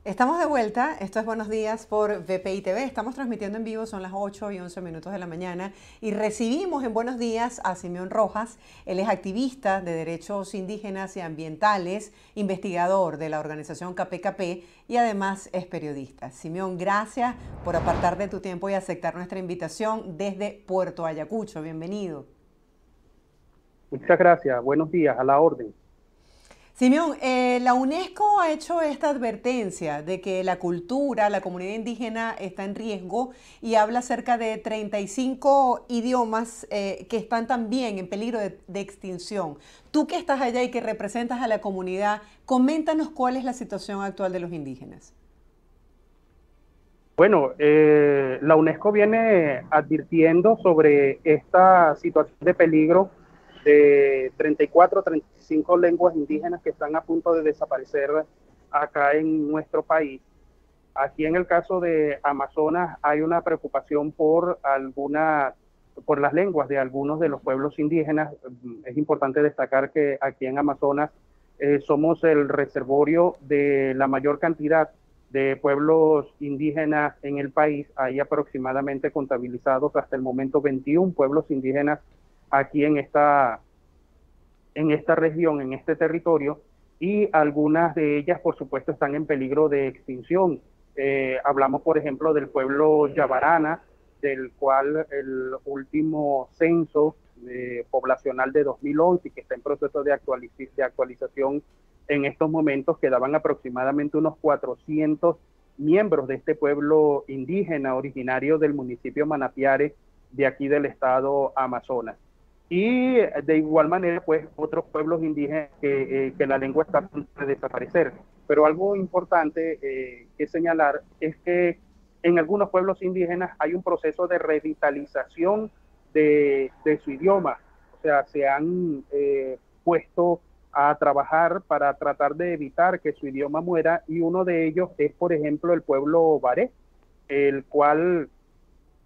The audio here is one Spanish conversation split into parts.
Estamos de vuelta, esto es Buenos Días por VPI TV, estamos transmitiendo en vivo, son las 8:11 de la mañana y recibimos en Buenos Días a Simeón Rojas. Él es activista de derechos indígenas y ambientales, investigador de la organización KPKP y además es periodista. Simeón, gracias por apartar de tu tiempo y aceptar nuestra invitación desde Puerto Ayacucho, bienvenido. Muchas gracias, buenos días, a la orden. Simeón, la UNESCO ha hecho esta advertencia de que la cultura, la comunidad indígena está en riesgo y habla acerca de 35 idiomas que están también en peligro de extinción. Tú que estás allá y que representas a la comunidad, coméntanos cuál es la situación actual de los indígenas. Bueno, la UNESCO viene advirtiendo sobre esta situación de peligro de 34, 35 lenguas indígenas que están a punto de desaparecer acá en nuestro país. Aquí en el caso de Amazonas hay una preocupación por las lenguas de algunos de los pueblos indígenas. Es importante destacar que aquí en Amazonas somos el reservorio de la mayor cantidad de pueblos indígenas en el país. Hay aproximadamente contabilizados hasta el momento 21 pueblos indígenas aquí en esta región, en este territorio, y algunas de ellas, por supuesto, están en peligro de extinción. Hablamos, por ejemplo, del pueblo Yabarana, del cual el último censo poblacional de 2011, que está en proceso de actualización en estos momentos, quedaban aproximadamente unos 400 miembros de este pueblo indígena originario del municipio Manapiare, de aquí del estado Amazonas. Y de igual manera, pues, otros pueblos indígenas que la lengua está a punto de desaparecer. Pero algo importante que señalar es que en algunos pueblos indígenas hay un proceso de revitalización de su idioma. O sea, se han puesto a trabajar para tratar de evitar que su idioma muera, y uno de ellos es, por ejemplo, el pueblo Baré, el cual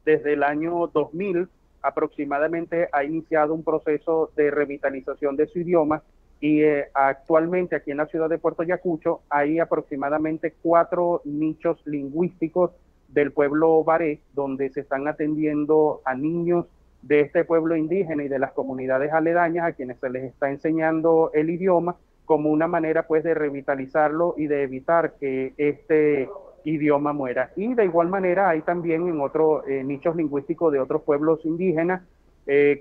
desde el año 2000 aproximadamente ha iniciado un proceso de revitalización de su idioma, y actualmente aquí en la ciudad de Puerto Ayacucho hay aproximadamente 4 nichos lingüísticos del pueblo Baré, donde se están atendiendo a niños de este pueblo indígena y de las comunidades aledañas, a quienes se les está enseñando el idioma como una manera, pues, de revitalizarlo y de evitar que este idioma muera. Y de igual manera hay también en otros nichos lingüísticos de otros pueblos indígenas,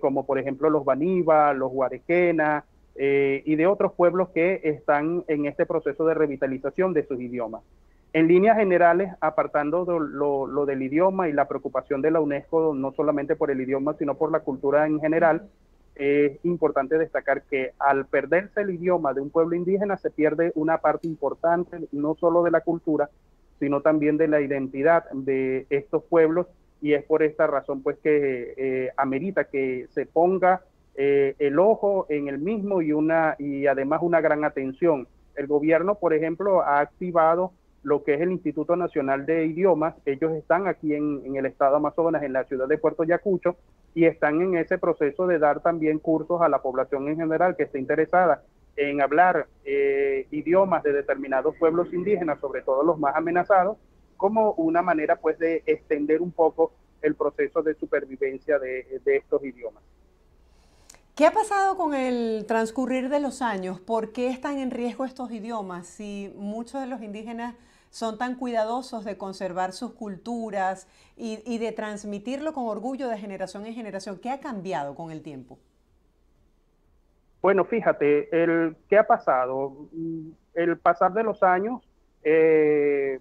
como por ejemplo los Baniba, los Guarequena, y de otros pueblos que están en este proceso de revitalización de sus idiomas. En líneas generales, apartando lo del idioma y la preocupación de la UNESCO, no solamente por el idioma, sino por la cultura en general, es importante destacar que al perderse el idioma de un pueblo indígena se pierde una parte importante, no solo de la cultura, sino también de la identidad de estos pueblos, y es por esta razón, pues, que amerita que se ponga el ojo en el mismo y además una gran atención. El gobierno, por ejemplo, ha activado lo que es el Instituto Nacional de Idiomas. Ellos están aquí en el estado Amazonas, en la ciudad de Puerto Ayacucho, y están en ese proceso de dar también cursos a la población en general que esté interesada en hablar idiomas de determinados pueblos indígenas, sobre todo los más amenazados, como una manera, pues, de extender un poco el proceso de supervivencia de estos idiomas. ¿Qué ha pasado con el transcurrir de los años? ¿Por qué están en riesgo estos idiomas si muchos de los indígenas son tan cuidadosos de conservar sus culturas y de transmitirlo con orgullo de generación en generación? ¿Qué ha cambiado con el tiempo? Bueno, fíjate, ¿qué ha pasado? El pasar de los años,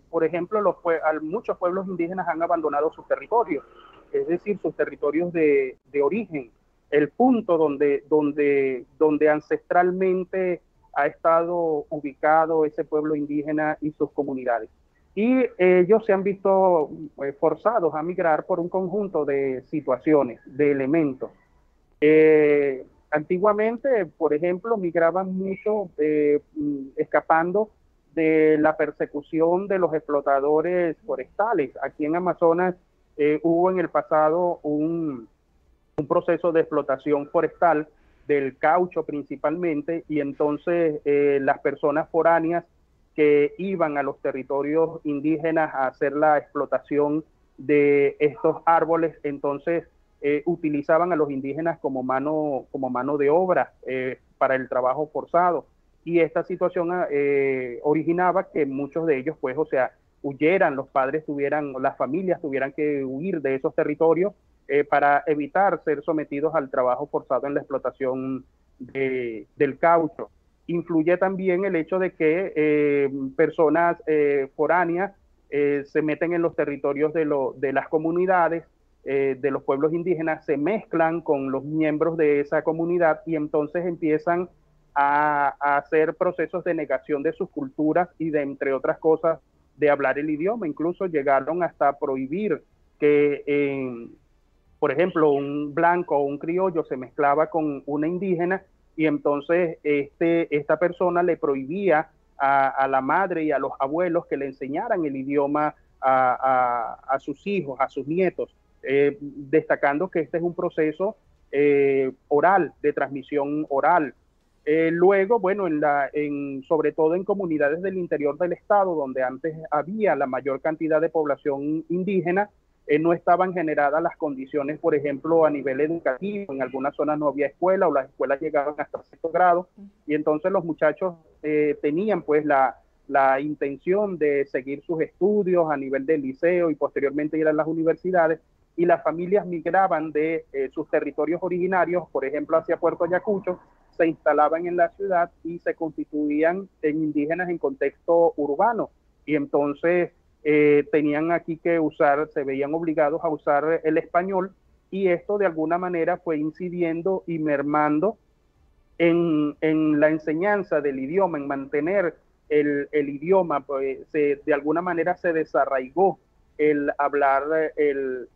por ejemplo, muchos pueblos indígenas han abandonado sus territorios, es decir, sus territorios de origen, el punto donde ancestralmente ha estado ubicado ese pueblo indígena y sus comunidades. Y ellos se han visto forzados a migrar por un conjunto de situaciones, de elementos. Antiguamente, por ejemplo, migraban mucho escapando de la persecución de los explotadores forestales. Aquí en Amazonas hubo en el pasado un proceso de explotación forestal del caucho principalmente, y entonces las personas foráneas que iban a los territorios indígenas a hacer la explotación de estos árboles, entonces utilizaban a los indígenas como mano de obra para el trabajo forzado. Y esta situación originaba que muchos de ellos, pues, o sea, huyeran, los padres tuvieran, las familias tuvieran que huir de esos territorios para evitar ser sometidos al trabajo forzado en la explotación del caucho. Influye también el hecho de que personas foráneas se meten en los territorios de las comunidades, de los pueblos indígenas, se mezclan con los miembros de esa comunidad y entonces empiezan a hacer procesos de negación de sus culturas y de, entre otras cosas, de hablar el idioma. Incluso llegaron hasta prohibir que, por ejemplo, un blanco o un criollo se mezclaba con una indígena y entonces esta persona le prohibía a la madre y a los abuelos que le enseñaran el idioma a sus hijos, a sus nietos, destacando que este es un proceso oral, de transmisión oral. Luego, bueno, sobre todo en comunidades del interior del estado, donde antes había la mayor cantidad de población indígena, no estaban generadas las condiciones, por ejemplo, a nivel educativo. En algunas zonas no había escuela o las escuelas llegaban hasta cierto grado y entonces los muchachos tenían pues la intención de seguir sus estudios a nivel del liceo y posteriormente ir a las universidades, y las familias migraban de sus territorios originarios, por ejemplo, hacia Puerto Ayacucho, se instalaban en la ciudad y se constituían en indígenas en contexto urbano. Y entonces tenían aquí que usar, se veían obligados a usar el español, y esto de alguna manera fue incidiendo y mermando en la enseñanza del idioma, en mantener el idioma, pues, de alguna manera se desarraigó el hablar el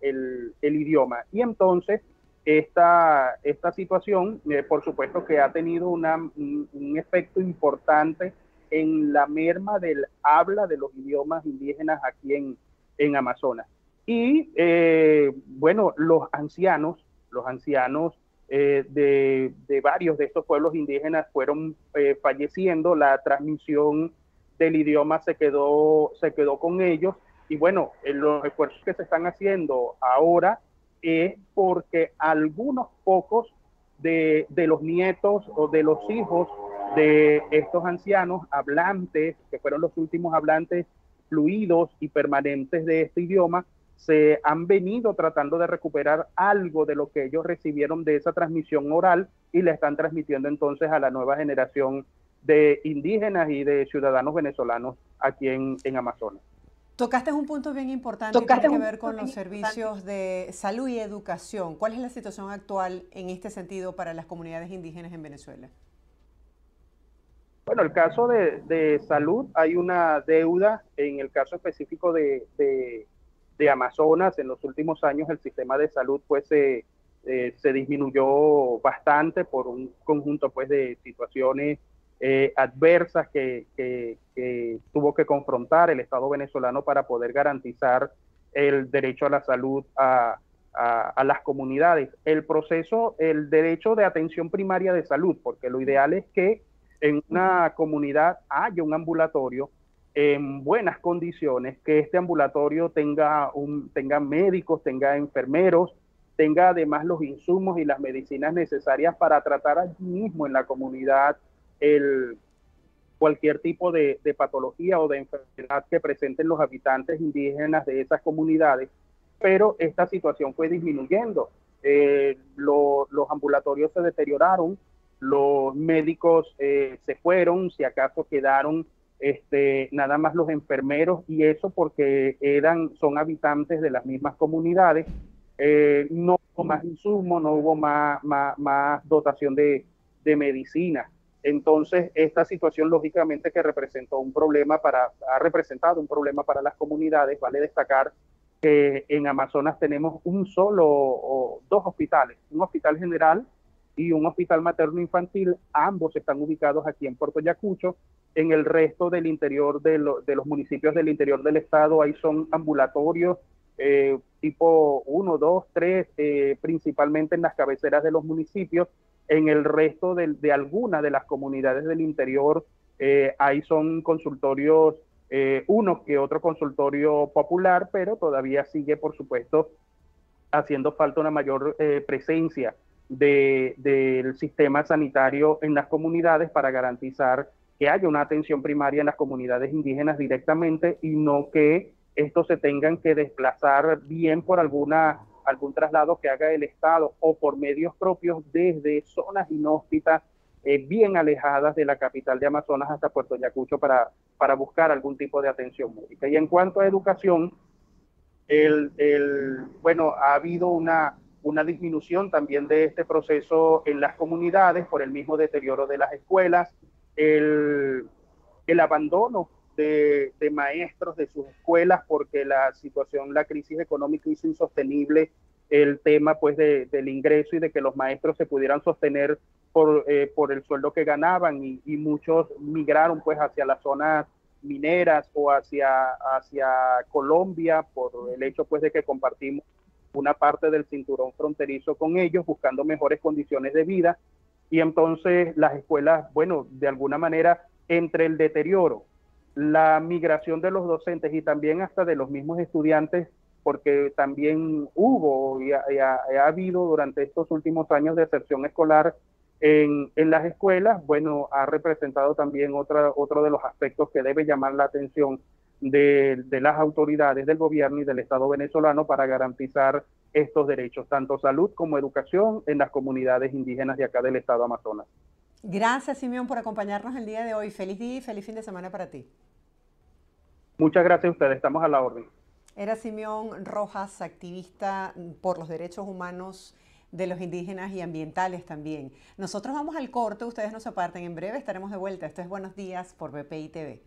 idioma. Y entonces esta situación, por supuesto que ha tenido un efecto importante en la merma del habla de los idiomas indígenas aquí en Amazonas. Y bueno, los ancianos de varios de estos pueblos indígenas fueron falleciendo, la transmisión del idioma se quedó con ellos, y bueno, los esfuerzos que se están haciendo ahora es porque algunos pocos de los nietos o de los hijos de estos ancianos hablantes, que fueron los últimos hablantes fluidos y permanentes de este idioma, se han venido tratando de recuperar algo de lo que ellos recibieron de esa transmisión oral y le están transmitiendo entonces a la nueva generación de indígenas y de ciudadanos venezolanos aquí en Amazonas. Tocaste un punto bien importante que tiene que ver con los servicios de salud y educación. ¿Cuál es la situación actual en este sentido para las comunidades indígenas en Venezuela? Bueno, el caso de salud, hay una deuda. En el caso específico de Amazonas, en los últimos años el sistema de salud pues se disminuyó bastante por un conjunto pues de situaciones adversas que tuvo que confrontar el Estado venezolano para poder garantizar el derecho a la salud a las comunidades. El derecho de atención primaria de salud, porque lo ideal es que en una comunidad haya un ambulatorio en buenas condiciones, que este ambulatorio tenga médicos, tenga enfermeros, tenga además los insumos y las medicinas necesarias para tratar allí mismo en la comunidad cualquier tipo de patología o de enfermedad que presenten los habitantes indígenas de esas comunidades. Pero esta situación fue disminuyendo. Los ambulatorios se deterioraron, los médicos se fueron, si acaso quedaron nada más los enfermeros, y eso porque son habitantes de las mismas comunidades. No hubo más insumos, no hubo más dotación de medicina. Entonces, esta situación lógicamente que ha representado un problema para las comunidades. Vale destacar que en Amazonas tenemos dos hospitales, un hospital general y un hospital materno-infantil. Ambos están ubicados aquí en Puerto Ayacucho. En el resto del interior de los municipios del interior del estado, ahí son ambulatorios tipo 1, 2, 3, principalmente en las cabeceras de los municipios. En el resto de algunas de las comunidades del interior Ahí son consultorios, uno que otro consultorio popular, pero todavía sigue, por supuesto, haciendo falta una mayor presencia del sistema sanitario en las comunidades para garantizar que haya una atención primaria en las comunidades indígenas directamente y no que estos se tengan que desplazar bien por algún traslado que haga el Estado o por medios propios desde zonas inhóspitas bien alejadas de la capital de Amazonas hasta Puerto Ayacucho para buscar algún tipo de atención médica. Y en cuanto a educación, bueno, ha habido una disminución también de este proceso en las comunidades por el mismo deterioro de las escuelas, el abandono de maestros de sus escuelas porque la situación, la crisis económica hizo insostenible el tema pues del ingreso y de que los maestros se pudieran sostener por el sueldo que ganaban y muchos migraron pues hacia las zonas mineras o hacia Colombia por el hecho pues de que compartimos una parte del cinturón fronterizo con ellos buscando mejores condiciones de vida y entonces las escuelas, bueno, de alguna manera entre el deterioro, la migración de los docentes y también hasta de los mismos estudiantes, porque también hubo y ha habido durante estos últimos años de deserción escolar en las escuelas, bueno, ha representado también otro de los aspectos que debe llamar la atención de las autoridades del gobierno y del Estado venezolano para garantizar estos derechos, tanto salud como educación en las comunidades indígenas de acá del Estado Amazonas. Gracias, Simeón, por acompañarnos el día de hoy. Feliz día y feliz fin de semana para ti. Muchas gracias a ustedes, estamos a la orden. Era Simeón Rojas, activista por los derechos humanos de los indígenas y ambientales también. Nosotros vamos al corte, ustedes no se aparten, en breve estaremos de vuelta. Esto es Buenos Días por BPI TV.